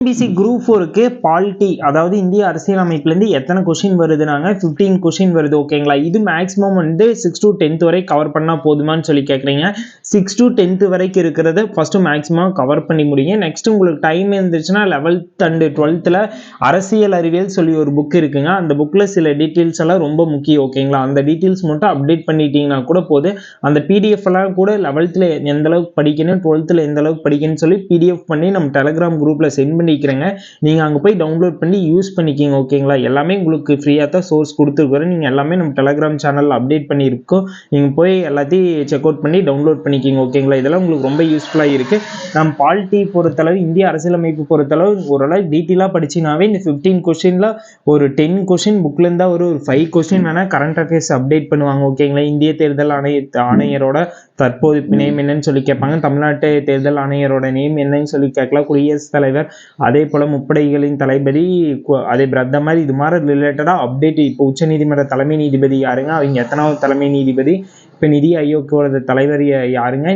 TNPSC group 4க்கு polity அதாவது இந்திய அரசியலமைப்புலேருந்து எத்தனை கொஷின் வருதுனாங்க 15 கொஷின் வருது ஓகேங்களா. இது மேக்ஸிமம் வந்து 6 to 10th வரை கவர் பண்ணால் போதுமான்னு சொல்லி கேட்குறீங்க. 6 to 10th வரைக்கும் இருக்கிறத ஃபஸ்ட்டு மேக்ஸிமம் கவர் பண்ணி முடியுங்க. நெக்ஸ்ட் உங்களுக்கு டைம் இருந்துச்சுன்னா 11th and 12th அரசியல் அறிவியல் சொல்லி ஒரு புக் இருக்குங்க. அந்த புக்கில் சில டீட்டெயில்ஸ் எல்லாம் ரொம்ப முக்கியம் ஓகேங்களா. அந்த டீட்டெயில்ஸ் மட்டும் அப்டேட் பண்ணிட்டீங்கன்னா கூட போதும். அந்த பிடிஎஃப் எல்லாம் கூட 11th எந்த அளவுக்கு படிக்கணும் 12th எந்த அளவுக்கு படிக்கணும்னு சொல்லி பிடிஎஃப் பண்ணி நம்ம டெலகிராம் குரூப்பில் சென்ட் பண்ணி நீங்க அங்க போய் டவுன்லோட் பண்ணி யூஸ் பண்ணிக்கிங்க ஓகேங்களா. எல்லாமே உங்களுக்கு ஃப்ரீயா தான் சோர்ஸ் கொடுத்துருக்கோம். நீங்க எல்லாமே நம்ம டெலகிராம் சேனல்ல அப்டேட் பண்ணியிருக்கோம். நீங்க போய் எல்லாத்தையும் செக் அவுட் பண்ணி டவுன்லோட் பண்ணிக்கிங்க ஓகேங்களா. இதெல்லாம் உங்களுக்கு ரொம்ப யூஸ்ஃபுல்லா இருக்கு. நம்ம பாலிட்டி பொறுத்தளவு இந்திய அரசியலமைப்பு பொறுத்தளவு ஓரளவு டீட்டெயிலா படிச்சினாவே இந்த 15 கொஸ்டின்ல ஒரு 10 கொஸ்டின் புக்ல இருந்தா ஒரு 5 கொஸ்டின் வேணா கரண்ட் அஃபேர்ஸ் அப்டேட் பண்ணுவாங்க ஓகேங்களா. இந்திய தேர்தல் ஆணையரோட தற்போது நேம் என்னன்னு சொல்லி கேட்பாங்க. தமிழ்நாட்டு தேர்தல் ஆணையரோட நேம் என்னன்னு சொல்லி கேட்கலாம். குடியரசுத் தலைவர், அதே போல முப்படைகளின் தளபதி, அதே பிரதமர், இது மாதிரி ரிலேட்டடா அப்டேட். இப்போ உச்ச நீதிமன்ற தலைமை நீதிபதி யாருங்க, அவங்க எத்தனாவது தலைமை நீதிபதி, இப்போ நிதி ஆயோக்கோட தலைவர் யாருங்க,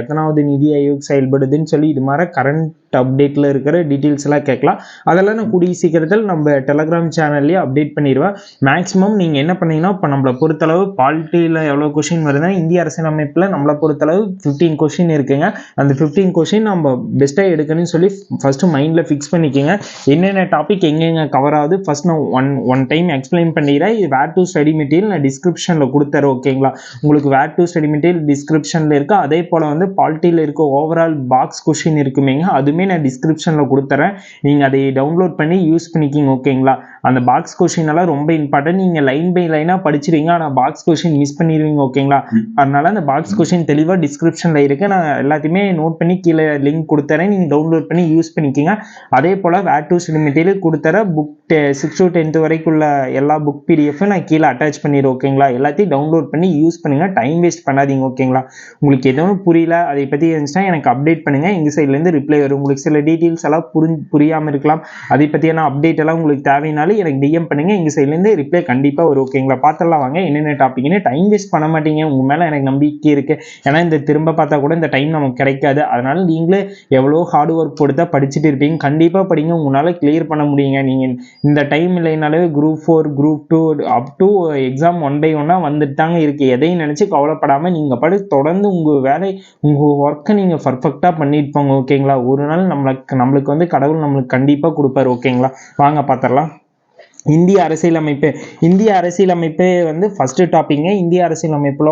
எத்தனாவது நிதி ஆயோக் செயல்படுதுன்னு சொல்லி இது மாதிரி கரண்ட் அப்டேட்ல இருக்கிற டீட்டெயில்ஸ் எல்லாம் கேட்கலாம். அதெல்லாம் நான் கூடிய சீக்கிரத்தில் நம்ம டெலகிராம் சேனல்லேயே அப்டேட் பண்ணிடுவேன். மேக்ஸிமம் நீங்கள் என்ன பண்ணீங்கன்னா இப்போ நம்மளை பொறுத்தளவு பாலிட்டியில் எவ்வளோ கொஷின் வருதுன்னா இந்திய அரசியலமைப்பில் நம்மளை பொறுத்தளவு 15 கொஷின் இருக்குங்க. அந்த 15 கொஷின் நம்ம பெஸ்ட்டாக எடுக்கணும்னு சொல்லி ஃபஸ்ட்டு மைண்டில் ஃபிக்ஸ் பண்ணிக்கோங்க. என்னென்ன டாபிக் எங்கெங்கே கவர் ஆகுது ஃபஸ்ட் நான் ஒன் டைம் எக்ஸ்பிளைன் பண்ணிடுறேன். இது வேர் டு ஸ்டடி மெட்டீரியல் நான் டிஸ்கிரிப்ஷனில் கொடுத்துறேன் ஓகேங்களா. உங்களுக்கு வேர் டு ஸ்டடி மெட்டீரியல் டிஸ்கிரிப்ஷனில் இருக்குது. அதே போல் வந்து பாலிட்டியில் இருக்க ஓவரால் பாக்ஸ் கொஷின் இருக்குமேங்க, அதுவுமே நான் டிஸ்கிரிப்ஷனில் கொடுத்துறேன். நீங்கள் அதை டவுன்லோட் பண்ணி யூஸ் பண்ணிக்கிங்க ஓகேங்களா. அந்த பாக்ஸ் கொஷின் எல்லாம் ரொம்ப இம்பார்ட்டன்ட். நீங்கள் லைன் பை லைனாக படிச்சிருவீங்க, ஆனால் பாக்ஸ் கொஷின் மிஸ் பண்ணிடுவீங்க ஓகேங்களா. அதனால அந்த பாக்ஸ் கொஷின் தெளிவாக டிஸ்கிரிப்ஷனில் இருக்குது. நான் எல்லாத்தையுமே நோட் பண்ணி கீழே லிங்க் கொடுத்துறேன். நீங்கள் டவுன்லோட் பண்ணி யூஸ் பண்ணிக்கிங்க. அதே போல் வேர் டு ஸ்டடி மெட்டீரியல் கொடுத்துற புக் 6 to 10th வரைக்குள்ள எல்லா புக் பிடிஎஃப் நான் கீழே அட்டாச் பண்ணிடுறேன் ஓகேங்களா. எல்லாத்தையும் டவுன்லோட் பண்ணி யூஸ் பண்ணுங்க. டைம் வேஸ்ட் பண்ணாதீங்க ஓகேங்களா. உங்களுக்கு எதுவும் புரியல அதை பற்றி இருந்துச்சுன்னா எனக்கு அப்டேட் பண்ணுங்க. எங்கள் சைட்லேருந்து ரிப்ளை வரும். உங்களுக்கு சில டீட்டெயில்ஸ் எல்லாம் புரியாமல் இருக்கலாம். அதை பற்றியான அப்டேட் எல்லாம் உங்களுக்கு தேவைனாலும் எனக்கு டிஎம் பண்ணுங்க. எங்கள் சைட்லேருந்து ரிப்ளை கண்டிப்பாக வரும் ஓகேங்களா. பார்த்துலாம் வாங்க என்னென்ன டாபிக்னு. டைம் வேஸ்ட் பண்ண மாட்டீங்க. உங்கள் மேலே எனக்கு நம்பிக்கை இருக்குது. ஏன்னா இந்த திரும்ப பார்த்தா கூட இந்த டைம் நமக்கு கிடைக்காது. அதனால நீங்களே எவ்வளோ ஹார்ட் ஒர்க் கொடுத்தா படிச்சுட்டு இருப்பீங்க. கண்டிப்பாக படிங்க. உங்களால் கிளியர் பண்ண முடியுங்க. நீங்கள் இந்த டைம் இல்லைனாலே group 4 group 2 up to exam 1 by 1 வந்துட்டு தாங்க இருக்குது. எதையும் நினச்சி கவலைப்படாமல் நீங்கள் படி தொடர்ந்து உங்கள் வேலை உங்கள் ஒர்க்கை நீங்கள் பர்ஃபெக்டாக பண்ணிட்டு போங்க ஓகேங்களா. ஒரு நாள் நம்மளுக்கு வந்து கடவுள் நம்மளுக்கு கண்டிப்பாக கொடுப்பாரு ஓகேங்களா. வாங்க பார்த்துடலாம். இந்திய அரசியலமைப்பு வந்து ஃபர்ஸ்ட் டாபிக்ங்க. இந்திய அரசியலமைப்புல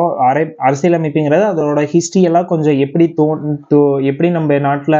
அரசியலமைப்புங்கிறது அதோட ஹிஸ்டரி எல்லாம் கொஞ்சம் எப்படி நம்ம நாட்டில்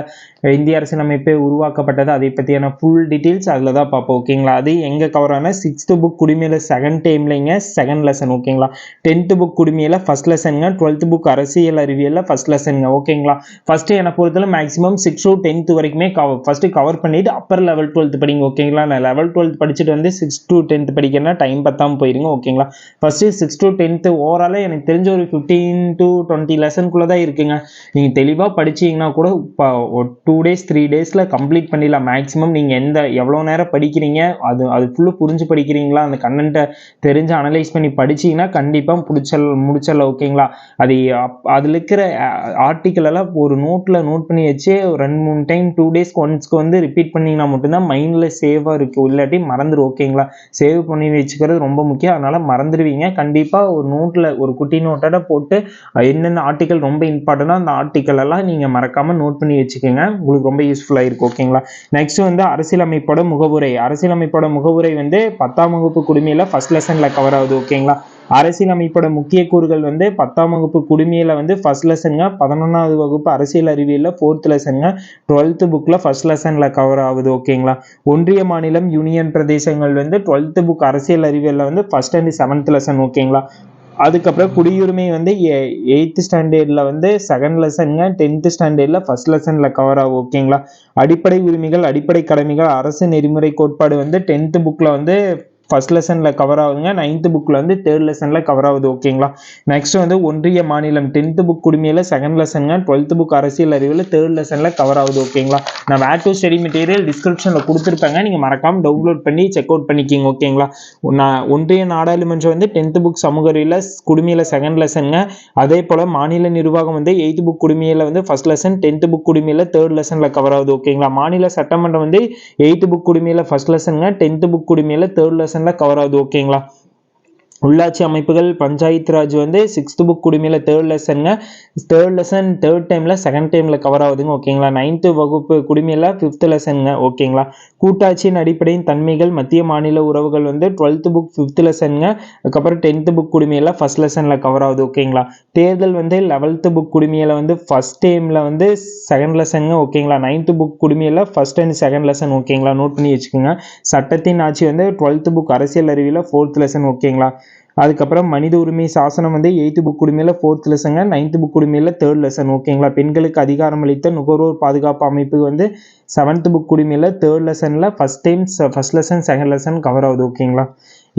இந்திய அரசியலமைப்பு உருவாக்கப்பட்டது அதை பற்றியான ஃபுல் டீட்டெயில்ஸ் அதில் தான் பார்ப்போம் ஓகேங்களா. அது எங்கே கவர் ஆனால் 6th புக் குடிமையில செகண்ட் டைம்லைங்க செகண்ட் லெசன் ஓகேங்களா. 10th புக் குடிமையில ஃபர்ஸ்ட் லெசனுங்க. 12th புக் அரசியல் அறிவியலில் ஃபர்ஸ்ட் லெசனுங்க ஓகேங்களா. ஃபர்ஸ்ட் என்னை பொறுத்தவரை மேக்ஸிமம் 6 to 10th வரைக்குமே ஃபர்ஸ்ட் கவர் பண்ணிட்டு அப்பர் லெவல் 12th படிங்க ஓகேங்களா. நான் லெவல் 12th படிச்சுட்டு வந்து 6 to 10th படிக்கிறேன்னா டைம் பத்தாமல் போயிருங்க ஓகேங்களா. ஃபர்ஸ்ட் 6 to 10th ஓவரால எனக்கு தெரிஞ்ச ஒரு 15 to 20 லெசனுக்குள்ள தான் இருக்குங்க. நீங்கள் தெளிவாக படிச்சீங்கன்னா கூட 2 days 3 daysல கம்ப்ளீட் பண்ணிடலாம் மேக்ஸிமம். நீங்கள் எவ்வளோ நேரம் படிக்கிறீங்க அது ஃபுல்லு புரிஞ்சு படிக்கிறீங்களா, அந்த கண்டென்ட்டை தெரிஞ்சு அனலைஸ் பண்ணி படிச்சீங்கன்னா கண்டிப்பாக முடிச்சிடலாம் ஓகேங்களா. அதில் இருக்கிற ஆர்டிக்கல் எல்லாம் ஒரு நோட் பண்ணி வச்சு 2-3 டைம் 2 days ஒன்ஸ்க்கு வந்து ரிப்பீட் பண்ணிங்கன்னா மட்டும்தான் மைண்டில் சேவாக இருக்குது. இல்லாட்டி மறந்துடும் ஓகேங்களா. சேவ் பண்ணி வச்சுக்கிறது ரொம்ப முக்கியம். அதனால மறந்துடுவீங்க. கண்டிப்பாக ஒரு நோட்டில் ஒரு குட்டி நோட்டோட போட்டு என்னென்ன ஆர்டிக்கல் ரொம்ப இம்பார்ட்டன்டோ அந்த ஆர்டிக்கல் எல்லாம் நீங்கள் மறக்காமல் நோட் பண்ணி வச்சுக்கோங்க. உங்களுக்கு ரொம்ப யூஸ்ஃபுல்லாக இருக்கும் ஓகேங்களா. நெக்ஸ்ட் வந்து அரசியலமைப்போட முகவுரை வந்து 10ஆம் வகுப்பு குடிமையில் ஃபர்ஸ்ட் லெசனில் கவர் ஆகுது ஓகேங்களா. அரசியலமைப்போட முக்கிய கூறுகள் வந்து 10ஆம் வகுப்பு குடிமையில வந்து ஃபர்ஸ்ட் லெசனுங்க. 11ஆவது வகுப்பு அரசியல் அறிவியல்ல 4th லெசனுங்க. 12th புக்ல ஃபர்ஸ்ட் லெசன்ல கவர் ஆகுது ஓகேங்களா. ஒன்றிய மாநிலம் யூனியன் பிரதேசங்கள் வந்து 12th புக் அரசியல் அறிவியல்ல வந்து ஃபர்ஸ்ட் and 7th லெசன் ஓகேங்களா. அதுக்கப்புறம் குடியுரிமை வந்து 8th ஸ்டாண்டர்ட்ல வந்து செகண்ட் லெசனுங்க. 10th ஸ்டாண்டர்ட்ல ஃபர்ஸ்ட் லெசன்ல கவர் ஆகும் ஓகேங்களா. அடிப்படை உரிமைகள் அடிப்படை கடமைகள் அரசு நெறிமுறை கோட்பாடு வந்து 10th புக்ல வந்து ஃபர்ஸ்ட் லெசன்ல கவர் ஆகுதுங்க. 9th புக்ல வந்து தேர்ட் லெசன்ல கவர் ஆகுது. ஓகேங்களா. நெக்ஸ்ட் வந்து ஒன்றிய மாநிலம் 10th புக் குடிமையில செகண்ட் லெசனுங்க. 12th புக் அரசியல் அறிவியல் தேர்ட் லெசன்ல கவர் ஆகுது. ஓகேங்களா. நான் வேர் டு ஸ்டடி மெட்டீரியல் டிஸ்கிரிப்ஷன்ல கொடுத்துருப்பேங்க, நீங்க மறக்காம டவுன்லோட் பண்ணி செக் அவுட் பண்ணிக்கிங்க. ஓகேங்களா. ஒன்றிய நாடாளுமன்றம் வந்து 10th புக் சமூக அறிவியல குடிமையில செகண்ட் லெசனுங்க. அதே போல மாநில நிர்வாகம் வந்து 8th புக் குடிமையில வந்து ஃபர்ஸ்ட் லெசன், 10th புக் குடிமையில தேர்ட் லெசன்ல கவர் ஆகுது. ஓகேங்களா. மாநில சட்டமன்றம் வந்து 8th புக் குடிமையில ஃபர்ஸ்ட் லெசனுங்க, 10th புக் குடிமையில தேர்ட் லெசன்ல கவர் ஆகுது. ஓகேங்களா. உள்ளாட்சி அமைப்புகள் பஞ்சாயத்து ராஜ் வந்து 6th புக் குடிமையில தேர்ட் லெசனுங்க. தேர்ட் லெசன் தேர்ட் டைம்ல செகண்ட் டைம்ல கவர் ஆகுதுங்க. ஓகேங்களா. 9th வகுப்பு குடிமையில 5th லெசனுங்க. ஓகேங்களா. கூட்டாட்சியின் அடிப்படையின் தன்மைகள் மத்திய மாநில உறவுகள் வந்து 12th புக் 5th லெசனுங்க. அதுக்கப்புறம் 10th புக் குடிமையில ஃபர்ஸ்ட் லெசன்ல கவர் ஆகுது. ஓகேங்களா. தேர்தல் வந்து 11th புக் குடிமையில வந்து ஃபர்ஸ்ட் டைம்ல வந்து செகண்ட் லெசனுங்க. ஓகேங்களா. 9th புக் குடிமையில ஃபர்ஸ்ட் அண்ட் செகண்ட் லெசன். ஓகேங்களா. நோட் பண்ணி வச்சுக்கோங்க. சட்டத்தின் ஆட்சி வந்து 12th புக் அரசியல் அறிவியல 4th லெசன். ஓகேங்களா. அதுக்கப்புறம் மனித உரிமை சாசனம் வந்து 8th புக் குடிமையில 4th லெசன், 9th புக் குடிமையில தேர்ட் லெசன். ஓகேங்களா. பெண்களுக்கு அதிகாரம் அளித்த நுகர்வோர் பாதுகாப்பு அமைப்பு வந்து 7th புக் குடிமையில தேர்ட் லெசன்ல first time first lesson second lesson cover ஆகுது. ஓகேங்களா.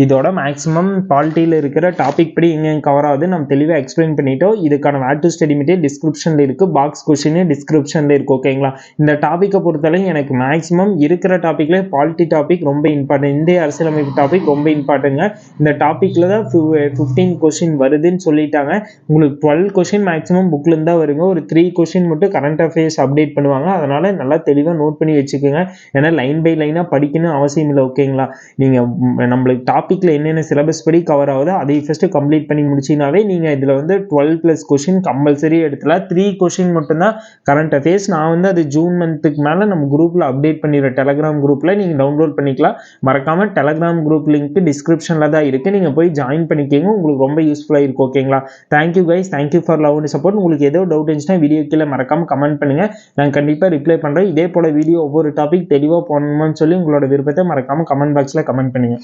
இதோட மேக்ஸிமம் பாலிட்டியில் இருக்கிற டாபிக் படி எங்கே கவர் ஆகுது நம்ம தெளிவாக எக்ஸ்பிளைன் பண்ணிட்டோம். இதுக்கான வேர் டு ஸ்டடி மெட்டீரியல் டிஸ்கிரிப்ஷனில் இருக்குது, பாக்ஸ் கொஸ்டின் டிஸ்கிரிப்ஷனில் இருக்குது. ஓகேங்களா. இந்த டாப்பிக்கை பொறுத்தவரை எனக்கு மேக்ஸிமம் இருக்கிற டாப்பிக்ல பாலிட்டி டாபிக் ரொம்ப இம்பார்ட்டன்ட், இந்திய அரசியலமைப்பு டாபிக் ரொம்ப இம்பார்ட்டன்ட்ங்க. இந்த டாப்பிக்கில் தான் 15 கொஸ்டின் வருதுன்னு சொல்லிட்டாங்க. உங்களுக்கு 12 கொஸ்டின் மேக்ஸிமம் புக்லேருந்து தான் வருங்க. ஒரு 3 கொஸ்டின் மட்டும் கரண்ட் அஃபேர்ஸ் அப்டேட் பண்ணுவாங்க. அதனால நல்லா தெளிவாக நோட் பண்ணி வச்சுக்கோங்க. ஏன்னா லைன் பை லைனாக படிக்கணும் அவசியம் இல்லை. ஓகேங்களா. நீங்கள் நம்மளுக்கு டாபிக்ல என்னென்ன சிலபஸ் படி கவர் ஆகுதோ அதை ஃபர்ஸ்ட் கம்ப்ளீட் பண்ணி முடிச்சினாவே நீங்க இதுல வந்து 12+ கொஸ்டின் கம்பல்சரி எடுத்துலாம். 3 கொஸ்டின் மட்டும் தான் கரண்ட் அஃபேர்ஸ். நான் வந்து அது ஜூன் மந்த்துக்கு மேல நம்ம குரூப்ல அப்டேட் பண்ணிடுறேன். டெலகிராம் குரூப்ல நீங்க டவுன்லோட் பண்ணிக்கலாம். மறக்காம டெலகிராம் குரூப் லிங்க் டிஸ்கிரிப்ஷன்ல தான் இருக்கு, நீங்க போய் ஜாயின் பண்ணிக்கோங்க. உங்களுக்கு ரொம்ப யூஸ்ஃபுல்லா இருக்கும். ஓகேங்களா. Thank you guys, thank you for love and support. உங்களுக்கு ஏதோ டவுட் இருந்துச்சுன்னா வீடியோ கீழே மறக்காம கமெண்ட் பண்ணுங்க, நான் கண்டிப்பா ரிப்ளை பண்றேன். இதே போல வீடியோ ஒவ்வொரு டாபிக் தெளிவா போடணும்னு சொல்லி உங்களோட விருப்பத்தை மறக்காம கமெண்ட் பாக்ஸ்ல கமெண்ட் பண்ணுங்க.